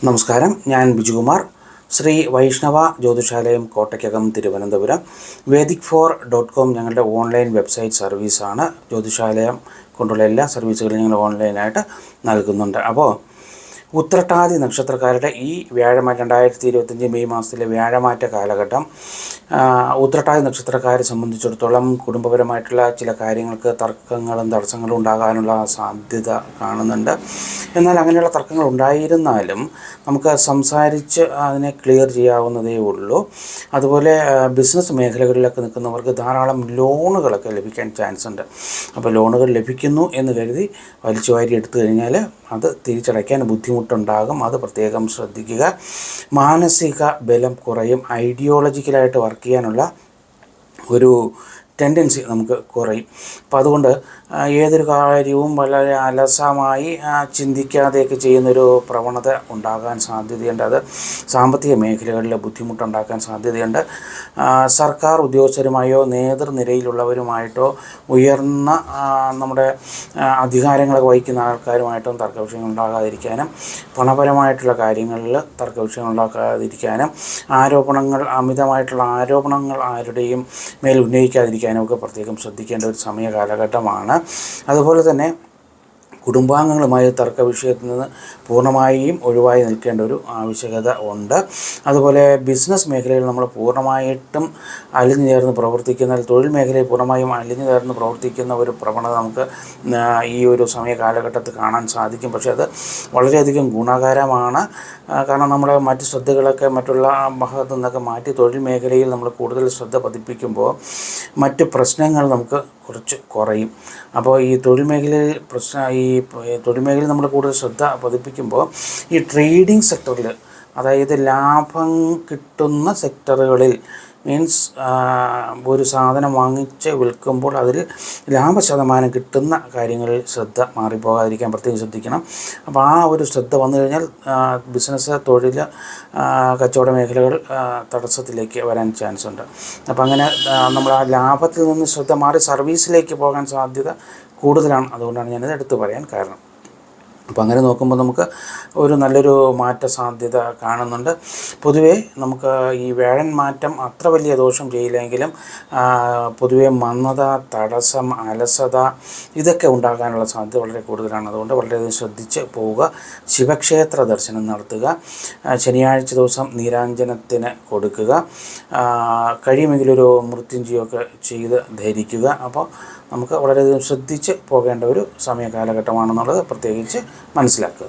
നമസ്കാരം, ഞാൻ ബിജുകുമാർ. ശ്രീ വൈഷ്ണവ ജ്യോതിഷാലയം, കോട്ടയ്ക്കകം, തിരുവനന്തപുരം. Vedic4.com ഞങ്ങളുടെ ഓൺലൈൻ വെബ്സൈറ്റ് സർവീസാണ്. ജ്യോതിഷാലയം കൊണ്ടുള്ള എല്ലാ സർവീസുകളും ഞങ്ങൾ ഓൺലൈനായിട്ട് നൽകുന്നുണ്ട്. അപ്പോൾ ഉത്രട്ടാതി നക്ഷത്രക്കാരുടെ ഈ 2025 മെയ് മാസത്തിലെ വ്യാഴമാറ്റ കാലഘട്ടം ഉത്രട്ടാതി നക്ഷത്രക്കാരെ സംബന്ധിച്ചിടത്തോളം കുടുംബപരമായിട്ടുള്ള ചില കാര്യങ്ങൾക്ക് തർക്കങ്ങളും തടസ്സങ്ങളും ഉണ്ടാകാനുള്ള സാധ്യത കാണുന്നുണ്ട്. എന്നാൽ അങ്ങനെയുള്ള തർക്കങ്ങൾ ഉണ്ടായിരുന്നാലും നമുക്ക് സംസാരിച്ച് അതിനെ ക്ലിയർ ചെയ്യാവുന്നതേ ഉള്ളൂ. അതുപോലെ ബിസിനസ് മേഖലകളിലൊക്കെ നിൽക്കുന്നവർക്ക് ധാരാളം ലോണുകളൊക്കെ ലഭിക്കാൻ ചാൻസ് ഉണ്ട്. അപ്പോൾ ലോണുകൾ ലഭിക്കുന്നു എന്ന് കരുതി വലിച്ചു വാരി എടുത്തു കഴിഞ്ഞാൽ അത് തിരിച്ചടയ്ക്കാൻ ബുദ്ധിമുട്ടുണ്ടാകും. അത് പ്രത്യേകം ശ്രദ്ധിക്കുക. മാനസിക ബലം കുറയും. ഐഡിയോളജിക്കലായിട്ട് വർക്ക് ചെയ്യാനുള്ള ഒരു ടെൻഡൻസി നമുക്ക് കുറയും. അപ്പോൾ അതുകൊണ്ട് ഏതൊരു കാര്യവും വളരെ അലസമായി ചിന്തിക്കാതെയൊക്കെ ചെയ്യുന്നൊരു പ്രവണത ഉണ്ടാകാൻ സാധ്യതയുണ്ട്. അത് സാമ്പത്തിക മേഖലകളിൽ ബുദ്ധിമുട്ടുണ്ടാക്കാൻ സാധ്യതയുണ്ട്. സർക്കാർ ഉദ്യോഗസ്ഥരുമായോ നേതൃനിരയിലുള്ളവരുമായിട്ടോ ഉയർന്ന നമ്മുടെ അധികാരങ്ങളൊക്കെ വഹിക്കുന്ന ആൾക്കാരുമായിട്ടും തർക്കവിഷയങ്ങൾ ഉണ്ടാകാതിരിക്കാനും, പണപരമായിട്ടുള്ള കാര്യങ്ങളിൽ തർക്കവിഷയങ്ങൾ ഉണ്ടാക്കാതിരിക്കാനും, അമിതമായിട്ടുള്ള ആരോപണങ്ങൾ ആരുടെയും മേൽ ഉന്നയിക്കാതിരിക്കാനും ഒക്കെ പ്രത്യേകം ശ്രദ്ധിക്കേണ്ട ഒരു സമയ കാലഘട്ടമാണ്. അതുപോലെ തന്നെ കുടുംബാംഗങ്ങളുമായി തർക്ക വിഷയത്തിൽ നിന്ന് പൂർണ്ണമായും ഒഴിവായി നിൽക്കേണ്ട ഒരു ആവശ്യകത ഉണ്ട്. അതുപോലെ ബിസിനസ് മേഖലയിൽ നമ്മൾ പൂർണ്ണമായിട്ടും അലിഞ്ഞു ചേർന്ന് പ്രവർത്തിക്കുന്ന, തൊഴിൽ മേഖലയിൽ പൂർണ്ണമായും അലിഞ്ഞു ചേർന്ന് പ്രവർത്തിക്കുന്ന ഒരു പ്രവണത നമുക്ക് ഈ ഒരു സമയ കാലഘട്ടത്തിൽ കാണാൻ സാധിക്കും. പക്ഷേ അത് വളരെയധികം ഗുണകരമാണ്. കാരണം നമ്മുടെ മറ്റ് ശ്രദ്ധകളൊക്കെ മറ്റുള്ള ഭാഗത്തു നിന്നൊക്കെ മാറ്റി തൊഴിൽ മേഖലയിൽ നമ്മൾ കൂടുതൽ ശ്രദ്ധ പതിപ്പിക്കുമ്പോൾ മറ്റ് പ്രശ്നങ്ങൾ നമുക്ക് കുറച്ച് കുറയും. അപ്പോൾ ഈ തൊഴിൽ മേഖലയിൽ നമ്മൾ കൂടുതൽ ശ്രദ്ധ പതിപ്പിക്കുമ്പോൾ ഈ ട്രേഡിംഗ് സെക്ടറിൽ, അതായത് ലാഭം കിട്ടുന്ന സെക്ടറുകളിൽ, മീൻസ് ഒരു സാധനം വാങ്ങിച്ച് വിൽക്കുമ്പോൾ അതിൽ ലാഭശതമാനം കിട്ടുന്ന കാര്യങ്ങളിൽ ശ്രദ്ധ മാറിപ്പോകാതിരിക്കാൻ പ്രത്യേകം ശ്രദ്ധിക്കണം. അപ്പോൾ ആ ഒരു ശ്രദ്ധ വന്നു കഴിഞ്ഞാൽ ബിസിനസ്, തൊഴിൽ, കച്ചവട മേഖലകൾ തടസ്സത്തിലേക്ക് വരാൻ ചാൻസ് ഉണ്ട്. അപ്പോൾ അങ്ങനെ നമ്മൾ ആ ലാഭത്തിൽ നിന്ന് ശ്രദ്ധ മാറി സർവീസിലേക്ക് പോകാൻ സാധ്യത കൂടുതലാണ്. അതുകൊണ്ടാണ് ഞാനിത് എടുത്തു പറയാൻ കാരണം. അപ്പോൾ അങ്ങനെ നോക്കുമ്പോൾ നമുക്ക് ഒരു നല്ലൊരു മാറ്റ സാധ്യത കാണുന്നുണ്ട്. പൊതുവേ നമുക്ക് ഈ വ്യാഴൻ മാറ്റം അത്ര വലിയ ദോഷം ചെയ്യില്ലെങ്കിലും പൊതുവേ മന്ദത, തടസ്സം, അലസത ഇതൊക്കെ ഉണ്ടാകാനുള്ള സാധ്യത വളരെ കൂടുതലാണ്. അതുകൊണ്ട് വളരെയധികം ശ്രദ്ധിച്ച് പോവുക. ശിവക്ഷേത്ര ദർശനം നടത്തുക. ശനിയാഴ്ച ദിവസം നീരാഞ്ജനത്തിന് കൊടുക്കുക. കഴിയുമെങ്കിലൊരു മൃത്യുഞ്ജയമൊക്കെ ചെയ്ത് ധരിക്കുക. അപ്പോൾ നമുക്ക് വളരെയധികം ശ്രദ്ധിച്ച് പോകേണ്ട ഒരു സമയ കാലഘട്ടമാണെന്നുള്ളത് പ്രത്യേകിച്ച് മനസ്സിലാക്കുക.